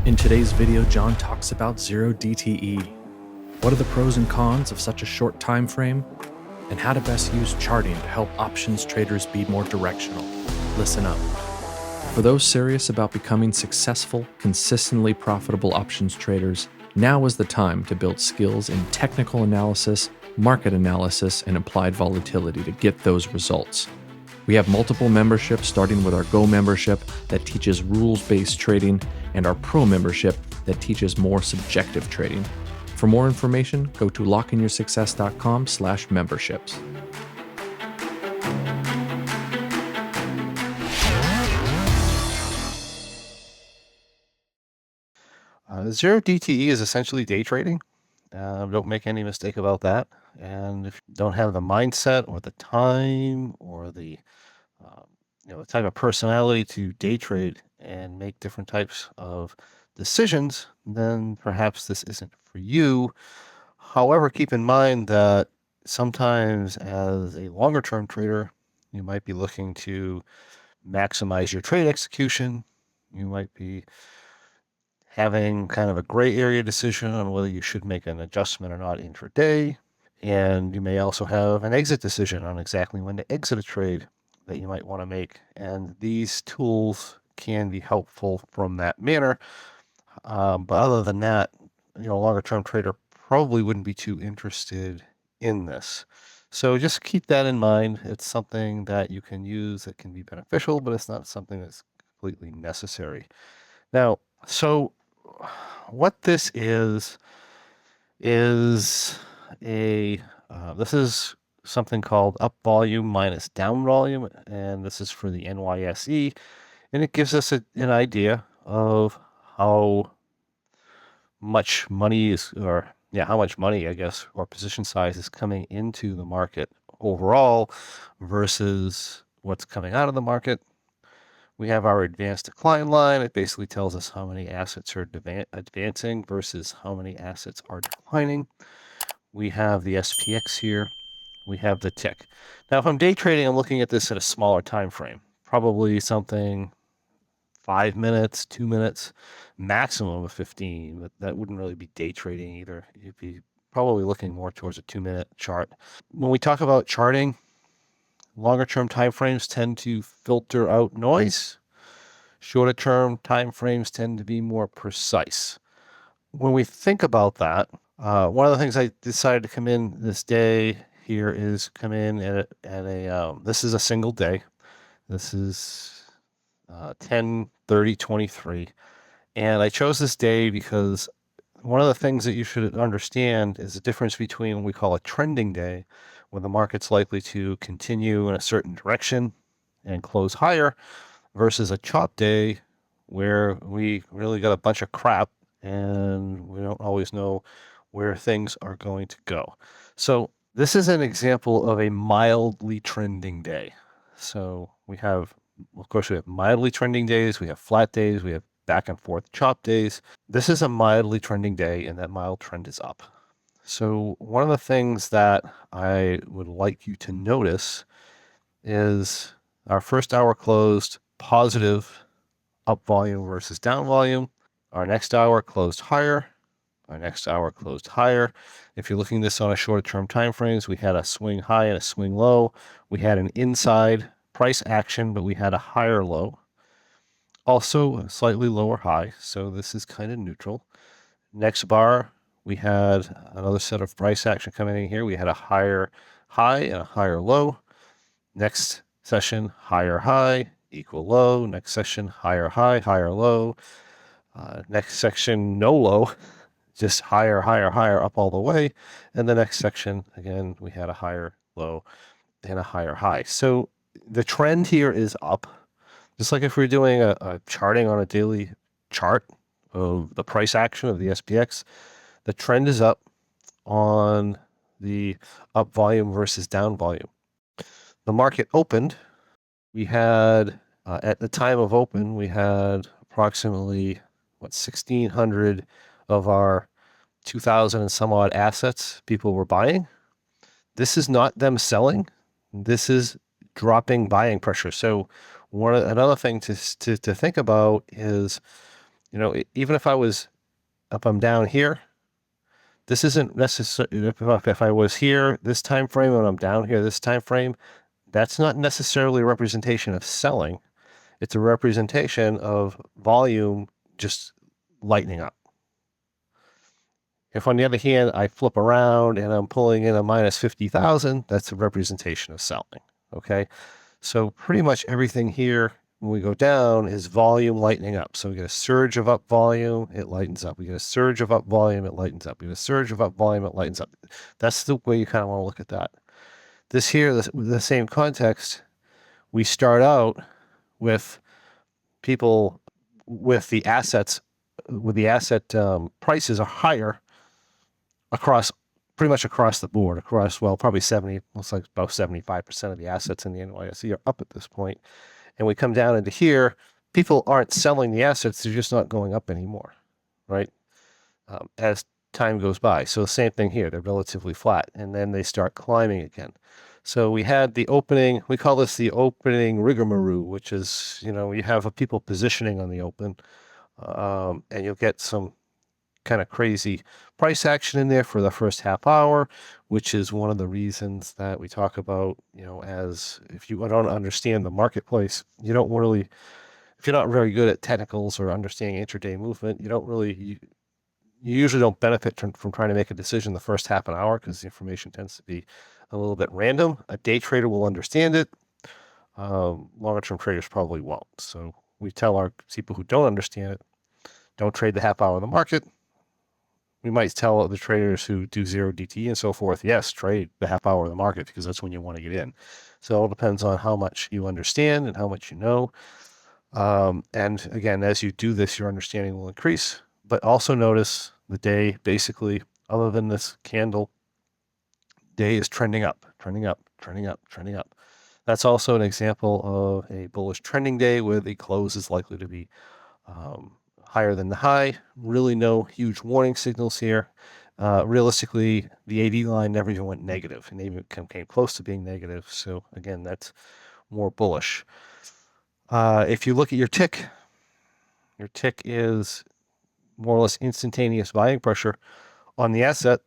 In today's video, John talks about zero DTE. What are the pros and cons of such a short time frame? And how to best use charting to help options traders be more directional. Listen up. For those serious about becoming successful, consistently profitable options traders, now is the time to build skills in technical analysis, market analysis, and applied volatility to get those results. We have multiple memberships, starting with our Go membership that teaches rules-based trading and our Pro membership that teaches more subjective trading. For more information, go to lockeinyoursuccess.com/memberships. Zero DTE is essentially day trading. Don't make any mistake about that. And if you don't have the mindset or the time or the the type of personality to day trade and make different types of decisions, then perhaps this isn't for you. However, keep in mind that sometimes as a longer term trader, you might be looking to maximize your trade execution. You might be having kind of a gray area decision on whether you should make an adjustment or not intraday. And you may also have an exit decision on exactly when to exit a trade that you might want to make. And these tools can be helpful from that manner. But other than that, a longer term trader probably wouldn't be too interested in this. So just keep that in mind. It's something that you can use that can be beneficial, but it's not something that's completely necessary. Now, so what this is a this is something called up volume minus down volume, and this is for the NYSE, and it gives us an idea of how much money I guess, or position size is coming into the market overall versus what's coming out of the market. We have our advanced decline line. It basically tells us how many assets are advancing versus how many assets are declining. We have the SPX here. We have the tick. Now, if I'm day trading, I'm looking at this at a smaller time frame, probably something 5 minutes, 2 minutes, maximum of 15, but that wouldn't really be day trading either. You'd be probably looking more towards a 2-minute chart. When we talk about charting, longer term time frames tend to filter out noise. Shorter term time frames tend to be more precise. When we think about that, one of the things I decided to come in this day here is come in at a this is a single day. This is 10/30/23, and I chose this day because one of the things that you should understand is the difference between what we call a trending day, when the market's likely to continue in a certain direction and close higher, versus a chop day where we really got a bunch of crap and we don't always know where things are going to go. So this is an example of a mildly trending day. So we have, of course, we have mildly trending days, we have flat days, we have back and forth chop days. This is a mildly trending day, and that mild trend is up. So one of the things that I would like you to notice is our first hour closed positive up volume versus down volume. Our next hour closed higher. Our next hour closed higher. If you're looking at this on a shorter term time frames, we had a swing high and a swing low. We had an inside price action, but we had a higher low. Also a slightly lower high, so this is kind of neutral. Next bar, we had another set of price action coming in here. We had a higher high and a higher low. Next session, higher high, equal low. Next session, higher high, higher low. Next section, no low, just higher, higher, higher, up all the way. And the next section, again, we had a higher low and a higher high. So the trend here is up. Just like if we're doing a charting on a daily chart of the price action of the SPX, the trend is up on the up volume versus down volume. The market opened. We had, at the time of open, we had approximately, 1,600 of our 2,000 and some odd assets people were buying. This is not them selling. This is dropping buying pressure. So another thing to think about is even if I was up, I'm down here. This isn't necessarily, if I was here this time frame and I'm down here this time frame, that's not necessarily a representation of selling. It's a representation of volume just lightening up. If on the other hand, I flip around and I'm pulling in a minus 50,000, that's a representation of selling. Okay. So pretty much everything here when we go down is volume lightening up. So we get a surge of up volume, it lightens up. We get a surge of up volume, it lightens up. We get a surge of up volume, it lightens up. That's the way you kind of want to look at that. This here, the same context, we start out with people with the assets, prices are higher across pretty much across the board, probably 70, looks like about 75% of the assets in the NYSE are up at this point. And we come down into here, people aren't selling the assets, they're just not going up anymore, right? As time goes by. So the same thing here, they're relatively flat, and then they start climbing again. So we had the opening, we call this the opening Rigamaroo, which is, you have people positioning on the open, and you'll get some kind of crazy price action in there for the first half hour, which is one of the reasons that we talk about, as if you don't understand the marketplace, if you're not very good at technicals or understanding intraday movement, you usually don't benefit from trying to make a decision the first half an hour because the information tends to be a little bit random. A day trader will understand it. Longer term traders probably won't. So we tell our people who don't understand it, don't trade the half hour of the market. We might tell the traders who do zero DTE and so forth, yes, trade the half hour of the market because that's when you want to get in. So it all depends on how much you understand and how much you know. And again, as you do this, your understanding will increase. But also notice the day, basically, other than this candle, day is trending up, trending up, trending up, trending up. That's also an example of a bullish trending day where the close is likely to be higher than the high. Really no huge warning signals here. Realistically, the AD line never even went negative and even came close to being negative. So again, that's more bullish. If you look at your tick is more or less instantaneous buying pressure on the asset.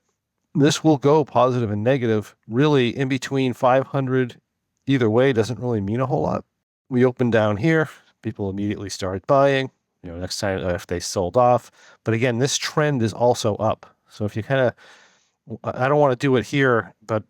This will go positive and negative. Really, in between 500, either way, doesn't really mean a whole lot. We opened down here. People immediately started buying. Next time if they sold off. But again, this trend is also up. So if you I don't want to do it here, but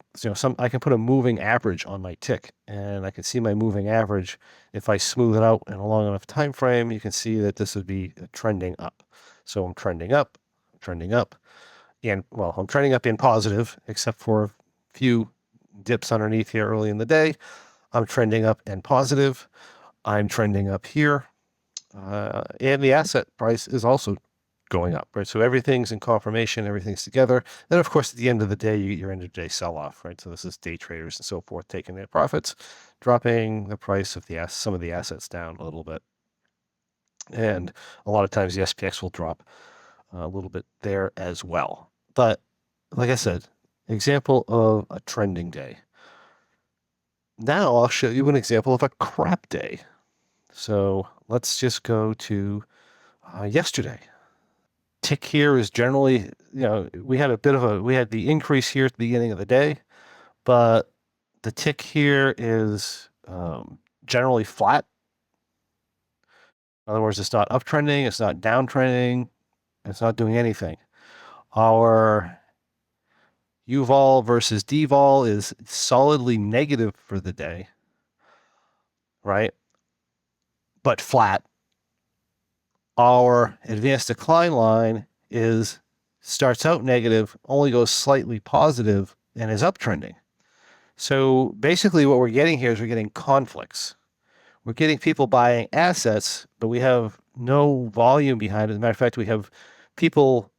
I can put a moving average on my tick, and I can see my moving average. If I smooth it out in a long enough time frame, you can see that this would be trending up. So I'm trending up, and I'm trending up in positive, except for a few dips underneath here early in the day. I'm trending up and positive. I'm trending up here. And the asset price is also going up, right? So everything's in confirmation, everything's together. Then, of course, at the end of the day, you get your end of day sell-off, right? So this is day traders and so forth taking their profits, dropping the price of some of the assets down a little bit. And a lot of times the SPX will drop a little bit there as well. But like I said, example of a trending day. Now I'll show you an example of a crap day. So let's just go to yesterday. Tick here is generally, we had the increase here at the beginning of the day, but the tick here is generally flat. In other words, it's not uptrending, it's not downtrending, it's not doing anything. Our U-vol versus D-vol is solidly negative for the day, right? But flat. Our advanced decline line starts out negative, only goes slightly positive, and is uptrending. So basically what we're getting here is we're getting conflicts. We're getting people buying assets, but we have no volume behind it. As a matter of fact, we have people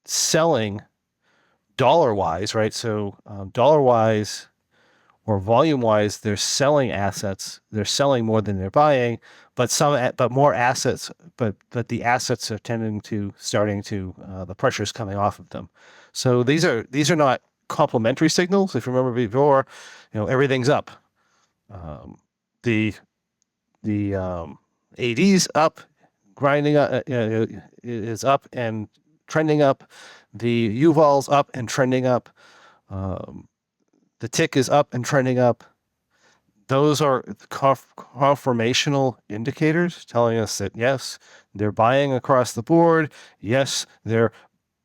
selling dollar-wise, right? So dollar-wise or volume-wise, they're selling assets. They're selling more than they're buying, but more assets. But the assets are starting to the pressure's coming off of them. So these are not complementary signals. If you remember before, everything's up. The AD's up, grinding up, is up and trending up. The U-Vol's up and trending up. The tick is up and trending up. Those are confirmational indicators telling us that, yes, they're buying across the board. Yes, they're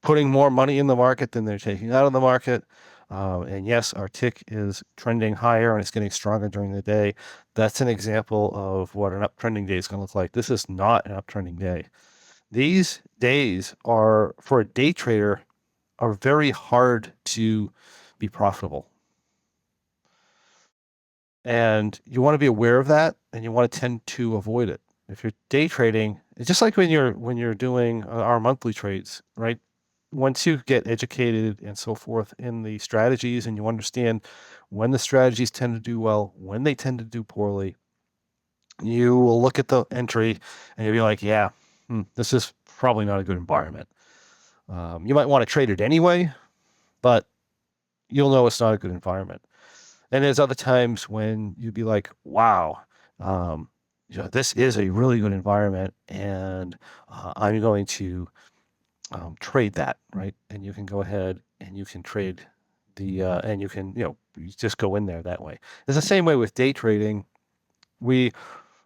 putting more money in the market than they're taking out of the market. And yes, our tick is trending higher and it's getting stronger during the day. That's an example of what an uptrending day is going to look like. This is not an uptrending day. These days are, for a day trader, are very hard to be profitable. And you want to be aware of that, and you want to tend to avoid it. If you're day trading, it's just like when you're doing our monthly trades, right? Once you get educated and so forth in the strategies, and you understand when the strategies tend to do well, when they tend to do poorly, you will look at the entry and you'll be like, yeah, this is probably not a good environment. You might want to trade it anyway, but you'll know it's not a good environment. And there's other times when you'd be like, wow, this is a really good environment, and I'm going to trade that, right? And you can go ahead and you can trade and you can, you just go in there that way. It's the same way with day trading. We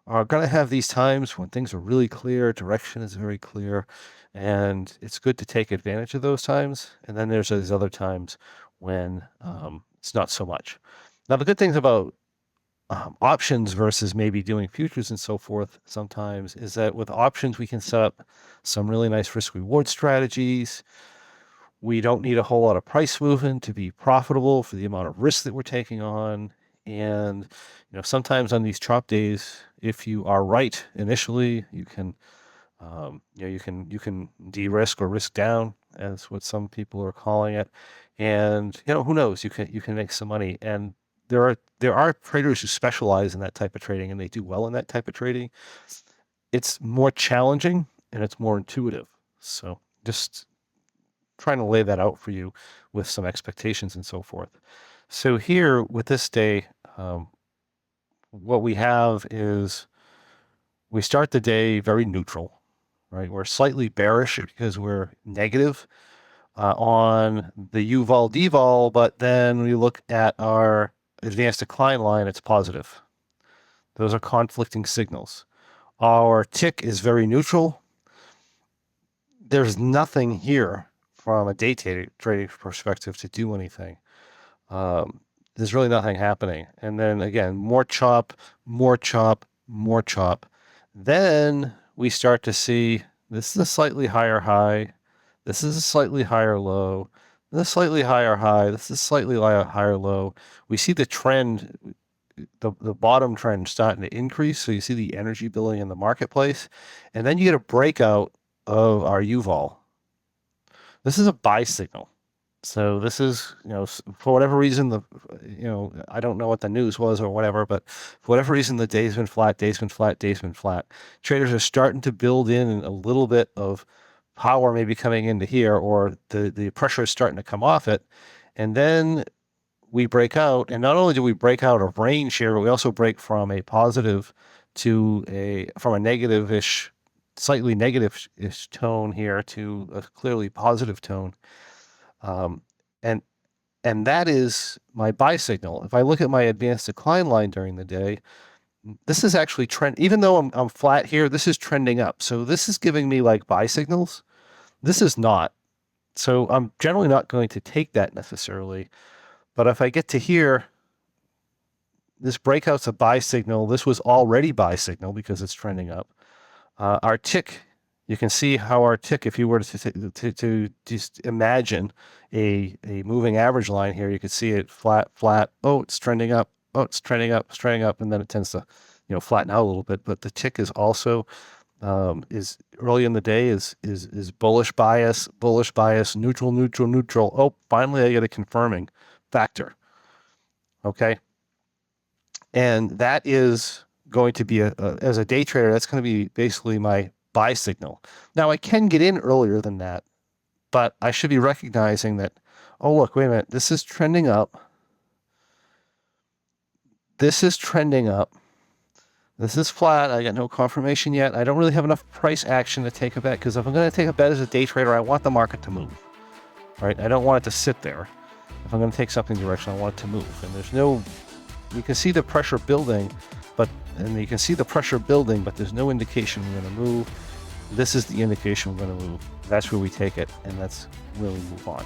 are going to have these times when things are really clear, direction is very clear, and it's good to take advantage of those times. And then there's those other times when it's not so much. Now, the good things about options versus maybe doing futures and so forth sometimes is that with options, we can set up some really nice risk reward strategies. We don't need a whole lot of price movement to be profitable for the amount of risk that we're taking on. And, sometimes on these chop days, if you are right initially, you can, you can de-risk or risk down, as what some people are calling it. And, who knows, you can make some money. And there are traders who specialize in that type of trading, and they do well in that type of trading. It's more challenging and it's more intuitive. So just trying to lay that out for you with some expectations and so forth. So here with this day, what we have is we start the day very neutral, right? We're slightly bearish because we're negative on the U-Vol D-Vol, but then we look at our advanced decline line, it's positive. Those are conflicting signals. Our tick is very neutral. There's nothing here from a day trading perspective to do anything. There's really nothing happening. And then again, more chop, more chop, more chop. Then we start to see this is a slightly higher high. This is a slightly higher low. This is a slightly higher high. This is a slightly higher low. We see the trend, the bottom trend starting to increase. So you see the energy building in the marketplace. And then you get a breakout of our U-Vol. This is a buy signal. So this is, for whatever reason, I don't know what the news was or whatever, but for whatever reason, the day's been flat, day's been flat, day's been flat. Traders are starting to build in a little bit of power maybe coming into here, or the pressure is starting to come off it. And then we break out, and not only do we break out of range here, but we also break from a positive to from a negative-ish, slightly negative-ish tone here to a clearly positive tone. And that is my buy signal. If I look at my advanced decline line during the day, this is actually trend. Even though I'm flat here, this is trending up. So this is giving me like buy signals. This is not. So I'm generally not going to take that necessarily. But if I get to here, this breakout's a buy signal. This was already buy signal because it's trending up. Our tick, you can see how our tick, if you were to just imagine a moving average line here, you could see it flat, flat. Oh, it's trending up. Oh, it's trending up, it's trending up. And then it tends to, flatten out a little bit. But the tick is also, is early in the day is bullish bias, neutral, neutral, neutral. Oh, finally I get a confirming factor. Okay. And that is going to be as a day trader, that's going to be basically my buy signal. Now I can get in earlier than that, but I should be recognizing that, oh, look, wait a minute, this is trending up. This is trending up. This is flat. I got no confirmation yet. I don't really have enough price action to take a bet, because if I'm going to take a bet as a day trader, I want the market to move. Right? I don't want it to sit there. If I'm going to take something direction, I want it to move. And there's no, you can see the pressure building, but there's no indication we're going to move. This is the indication we're going to move. That's where we take it, and that's where we move on.